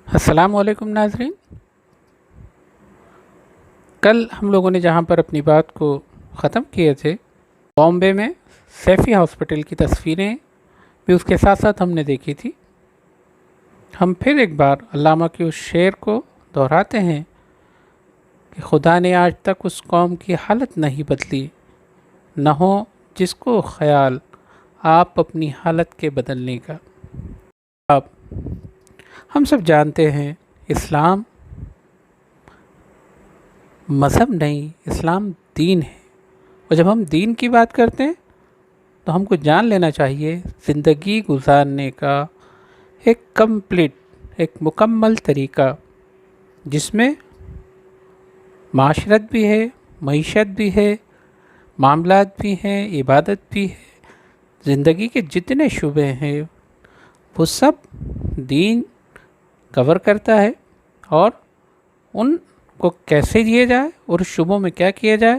السلام علیکم ناظرین. کل ہم لوگوں نے جہاں پر اپنی بات کو ختم کیے تھے، بامبے میں سیفی ہاسپٹل کی تصویریں بھی اس کے ساتھ ساتھ ہم نے دیکھی تھی. ہم پھر ایک بار علامہ کے اس شعر کو دہراتے ہیں کہ خدا نے آج تک اس قوم کی حالت نہیں بدلی، نہ ہو جس کو خیال آپ اپنی حالت کے بدلنے کا. اب ہم سب جانتے ہیں اسلام مذہب نہیں، اسلام دین ہے. اور جب ہم دین کی بات کرتے ہیں تو ہم کو جان لینا چاہیے زندگی گزارنے کا ایک مکمل طریقہ، جس میں معاشرت بھی ہے، معیشت بھی ہے، معاملات بھی ہیں، عبادت بھی ہے. زندگی کے جتنے شعبے ہیں وہ سب دین کور کرتا ہے، اور ان کو کیسے جیے جائے اور شعبوں میں کیا کیا جائے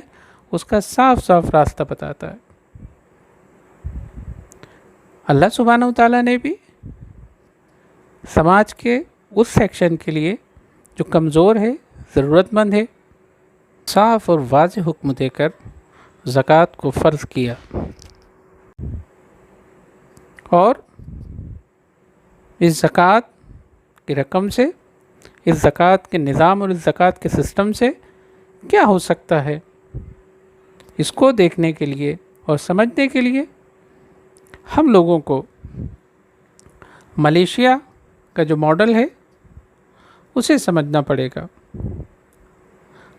اس کا صاف صاف راستہ بتاتا ہے. اللہ سبحانہ و تعالیٰ نے بھی سماج کے اس سیکشن کے لیے جو کمزور ہے، ضرورت مند ہے، صاف اور واضح حکم دے کر زکوٰۃ کو فرض کیا. اور اس زکوٰۃ کی رقم سے، اس زکوٰۃ کے نظام اور اس زکوٰۃ کے سسٹم سے کیا ہو سکتا ہے، اس کو دیکھنے کے لیے اور سمجھنے کے لیے ہم لوگوں کو ملیشیا کا جو ماڈل ہے اسے سمجھنا پڑے گا.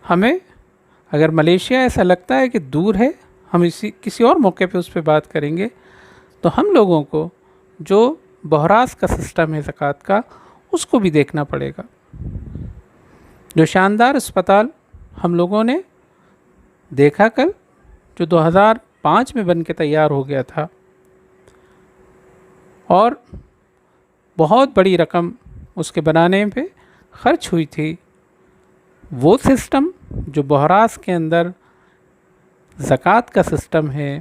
ہمیں اگر ملیشیا ایسا لگتا ہے کہ دور ہے، ہم کسی اور موقع پہ اس پہ بات کریں گے، تو ہم لوگوں کو جو بہراس کا سسٹم ہے زکوٰۃ کا، اس کو بھی دیکھنا پڑے گا. جو شاندار اسپتال ہم لوگوں نے دیکھا کل، جو 2005 میں بن کے تیار ہو گیا تھا اور بہت بڑی رقم اس کے بنانے پہ خرچ ہوئی تھی، وہ سسٹم جو بہراس کے اندر زکوٰۃ کا سسٹم ہے،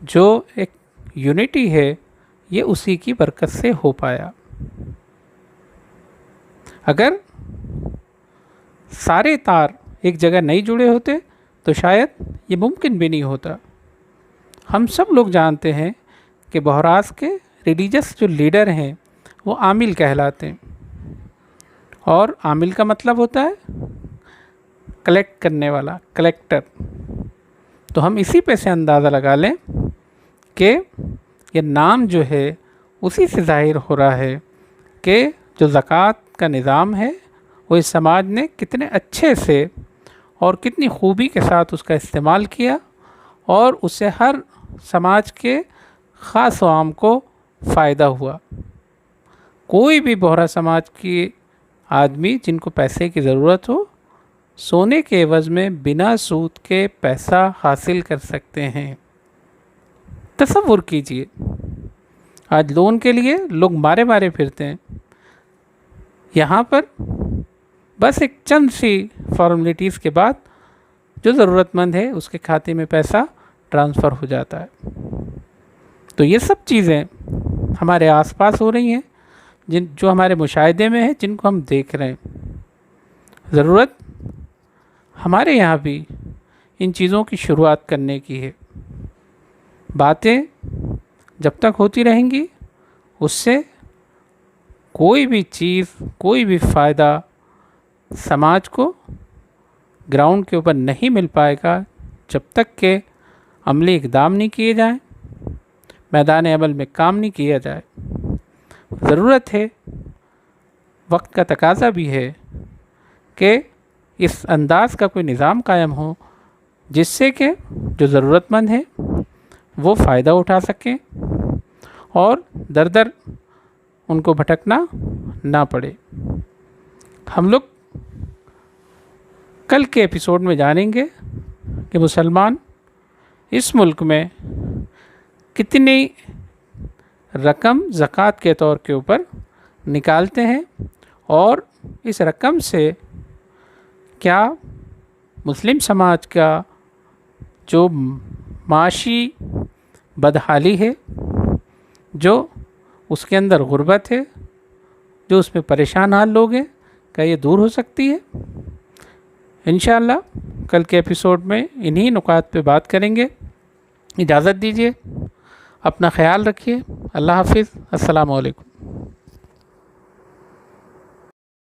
جو ایک یونٹی ہے، یہ اسی کی برکت سے ہو پایا. اگر سارے تار ایک جگہ نہیں جڑے ہوتے تو شاید یہ ممکن بھی نہیں ہوتا. ہم سب لوگ جانتے ہیں کہ بہراس کے ریلیجس جو لیڈر ہیں وہ عامل کہلاتے ہیں، اور عامل کا مطلب ہوتا ہے کلیکٹ کرنے والا، کلیکٹر. تو ہم اسی پہ سے اندازہ لگا لیں کہ یہ نام جو ہے اسی سے ظاہر ہو رہا ہے کہ جو زکوٰۃ کا نظام ہے وہ اس سماج نے کتنے اچھے سے اور کتنی خوبی کے ساتھ اس کا استعمال کیا، اور اس سے ہر سماج کے خاص و عام کو فائدہ ہوا. کوئی بھی بہرا سماج کی آدمی جن کو پیسے کی ضرورت ہو، سونے کے عوض میں بنا سود کے پیسہ حاصل کر سکتے ہیں. تصور کیجئے، آج لون کے لیے لوگ مارے پھرتے ہیں. یہاں پر بس ایک چند سی فارمیلٹیز کے بعد جو ضرورت مند ہے اس کے کھاتے میں پیسہ ٹرانسفر ہو جاتا ہے. تو یہ سب چیزیں ہمارے آس پاس ہو رہی ہیں، جو ہمارے مشاہدے میں ہیں، جن کو ہم دیکھ رہے ہیں. ضرورت ہمارے یہاں بھی ان چیزوں کی شروعات کرنے کی ہے. باتیں جب تک ہوتی رہیں گی اس سے کوئی بھی چیز، کوئی بھی فائدہ سماج کو گراؤنڈ کے اوپر نہیں مل پائے گا جب تک کہ عملی اقدام نہیں کیے جائیں، میدان عمل میں کام نہیں کیا جائے. ضرورت ہے، وقت کا تقاضا بھی ہے کہ اس انداز کا کوئی نظام قائم ہو جس سے کہ جو ضرورت مند ہیں وہ فائدہ اٹھا سکیں اور در در ان کو بھٹکنا نہ پڑے. ہم لوگ کل کے ایپیسوڈ میں جانیں گے کہ مسلمان اس ملک میں کتنی رقم زکوٰۃ کے طور کے اوپر نکالتے ہیں، اور اس رقم سے کیا مسلم سماج کا جو معاشی بدحالی ہے، جو اس کے اندر غربت ہے، جو اس میں پریشان حال لوگ ہیں، کیا یہ دور ہو سکتی ہے؟ انشاءاللہ کل کے ایپیسوڈ میں انہی نکات پہ بات کریں گے۔ اجازت دیجیے، اپنا خیال رکھیے، اللہ حافظ، السلام علیکم۔